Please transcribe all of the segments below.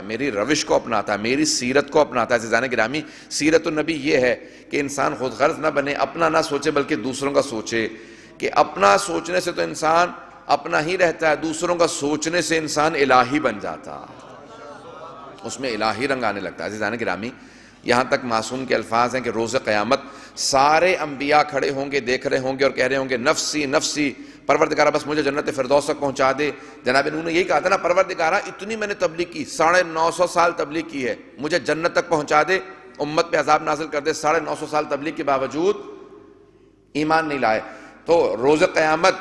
میری روش کو اپناتا ہے، میری سیرت کو اپناتا ہے۔ عزیزان گرامی، سیرت النبی یہ ہے کہ انسان خود غرض نہ بنے، اپنا نہ سوچے بلکہ دوسروں کا سوچے، کہ اپنا سوچنے سے تو انسان اپنا ہی رہتا ہے، دوسروں کا سوچنے سے انسان الہی بن جاتا، اس میں الہی رنگ آنے لگتا ہے۔ عزیزان گرامی، یہاں تک معصوم کے الفاظ ہیں کہ روز قیامت سارے انبیاء کھڑے ہوں گے، دیکھ رہے ہوں گے اور کہہ رہے ہوں گے نفسی نفسی، پروردگارہ بس مجھے جنت فردوس تک پہنچا دے۔ جناب نوح نے یہی کہا تھا نا، پروردگارہ اتنی میں نے تبلیغ کی، 950 سال تبلیغ کی ہے، مجھے جنت تک پہنچا دے، امت پہ عذاب نازل کر دے۔ 950 سال تبلیغ کے باوجود ایمان نہیں لائے۔ تو روز قیامت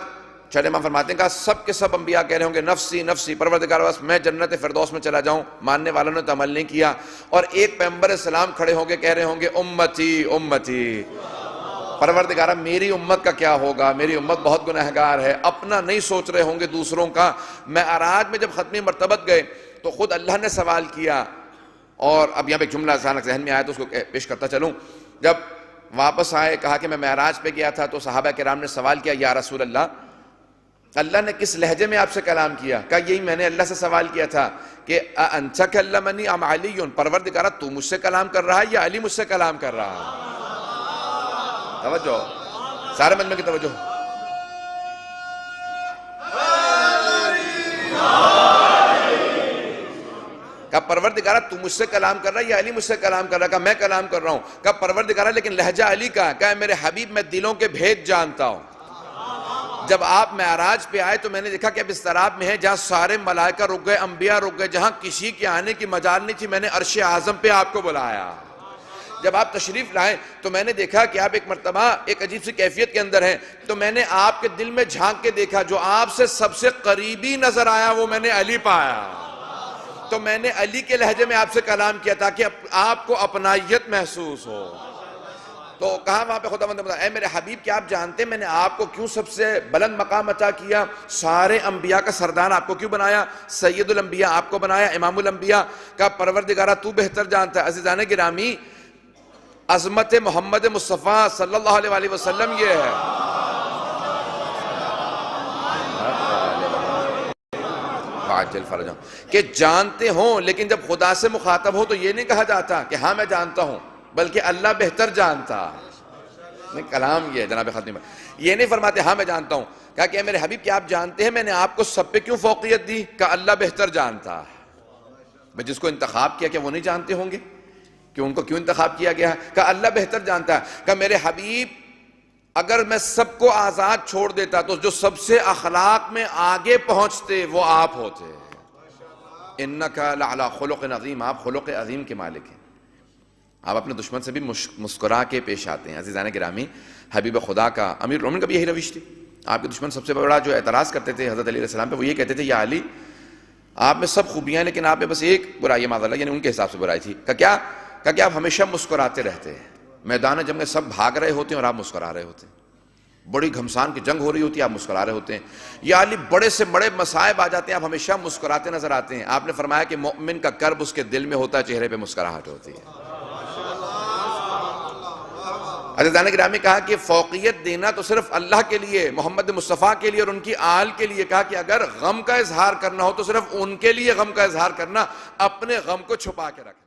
چلے امام فرماتے ہیں کہ سب کے سب انبیاء کہہ رہے ہوں گے نفسی نفسی، پروردگار بس میں جنت فردوس میں چلا جاؤں۔ ماننے والوں نے تو عمل نہیں کیا، اور ایک پیغمبر اسلام کھڑے ہوں گے، کہہ رہے ہوں گے امتی امتی، پروردگارہ میری امت کا کیا ہوگا، میری امت بہت گنہگار ہے۔ اپنا نہیں سوچ رہے ہوں گے، دوسروں کا۔ معراج میں جب ختمی مرتبت گئے تو خود اللہ نے سوال کیا، اور اب یہاں پہ ایک جملہ اچانک ذہن میں آیا تو اس کو پیش کرتا چلوں۔ جب واپس آئے، کہا کہ میں معراج پہ گیا تھا، تو صحابہ کرام نے سوال کیا، یا رسول اللہ نے کس لہجے میں آپ سے کلام کیا؟ کہا یہی میں نے اللہ سے سوال کیا تھا کہ انت کلمنی ام علی، پروردگارہ تو مجھ سے کلام کر رہا ہے یا علی مجھ سے کلام کر رہا ہے؟ توجہ، سارے مجمع کی توجہ۔ کہا پروردگارہ تو مجھ سے کلام کر رہا ہے یا علی مجھ سے کلام کر رہا ہے؟ کہا میں کلام کر رہا ہوں۔ کہا پروردگارہ لیکن لہجہ علی کا ہے؟ کہا میرے حبیب میں دلوں کے بھید جانتا ہوں۔ جب آپ معراج پہ آئے تو میں نے دیکھا کہ اب اس طراب میں ہے جہاں سارے ملائکہ رک گئے، انبیاء رک گئے، جہاں کسی کے آنے کی مجال نہیں تھی، میں نے عرش اعظم پہ آپ کو بلایا۔ جب آپ تشریف لائے تو میں نے دیکھا کہ آپ ایک مرتبہ ایک عجیب سی کیفیت کے اندر ہیں، تو میں نے آپ کے دل میں جھانک کے دیکھا، جو آپ سے سب سے قریبی نظر آیا وہ میں نے علی پایا۔ تو میں نے علی کے لہجے میں آپ سے کلام کیا تاکہ آپ کو اپنائیت محسوس ہو۔ تو کہا وہاں پہ خداوند نے بتایا، اے میرے حبیب کیا آپ جانتے ہیں میں نے آپ کو کیوں سب سے بلند مقام عطا کیا، سارے انبیاء کا سردار آپ کو کیوں بنایا، سید الانبیاء آپ کو بنایا، امام الانبیاء کا؟ پروردگارہ تو بہتر جانتا ہے۔ عزیزان گرامی، عظمت محمد مصطفیٰ صلی اللہ علیہ وآلہ وسلم یہ ہے کہ جانتے ہوں، لیکن جب خدا سے مخاطب ہو تو یہ نہیں کہا جاتا کہ ہاں میں جانتا ہوں، بلکہ اللہ بہتر جانتا ہے۔ کلام یہ ہے جناب ختم، یہ نہیں فرماتے ہاں میں جانتا ہوں۔ کہا کہ اے میرے حبیب کیا آپ جانتے ہیں میں نے آپ کو سب پہ کیوں فوقیت دی؟ کہ اللہ بہتر جانتا ہے۔ میں جس کو انتخاب کیا، کیا وہ نہیں جانتے ہوں گے کہ ان کو کیوں انتخاب کیا گیا ہے؟ کہ اللہ بہتر جانتا ہے۔ کہ میرے حبیب اگر میں سب کو آزاد چھوڑ دیتا تو جو سب سے اخلاق میں آگے پہنچتے وہ آپ ہوتے۔ انکا لعلی خلق عظیم، آپ خلق عظیم کے مالک ہیں۔ آپ اپنے دشمن سے بھی مسکرا کے پیش آتے ہیں۔ عزیزان گرامی، حبیب خدا کا، امیر المومنین کا بھی یہی روش تھی۔ آپ کے دشمن سب سے بڑا جو اعتراض کرتے تھے حضرت علیہ السلام پہ، وہ یہ کہتے تھے یا علی آپ میں سب خوبیاں ہیں لیکن آپ میں بس ایک برائی ہے، معاذ اللہ، یعنی ان کے حساب سے برائی تھی۔ کہ آپ ہمیشہ مسکراتے رہتے ہیں، میدان جنگ میں سب بھاگ رہے ہوتے ہیں اور آپ مسکرا رہے ہوتے ہیں، بڑی گھمسان کی جنگ ہو رہی ہوتی ہے آپ مسکرا رہے ہوتے ہیں، یا علی بڑے سے بڑے مصائب آ جاتے ہیں آپ ہمیشہ مسکراتے نظر آتے ہیں۔ آپ نے فرمایا کہ مومن کا کرب اس کے دل میں ہوتا ہے، چہرے پہ مسکراہٹ ہوتی ہے۔ عزیزان گرامی، کہا کہ فوقیت دینا تو صرف اللہ کے لیے، محمد مصطفیٰ کے لیے اور ان کی آل کے لیے۔ کہا کہ اگر غم کا اظہار کرنا ہو تو صرف ان کے لیے غم کا اظہار کرنا، اپنے غم کو چھپا کے رکھنا۔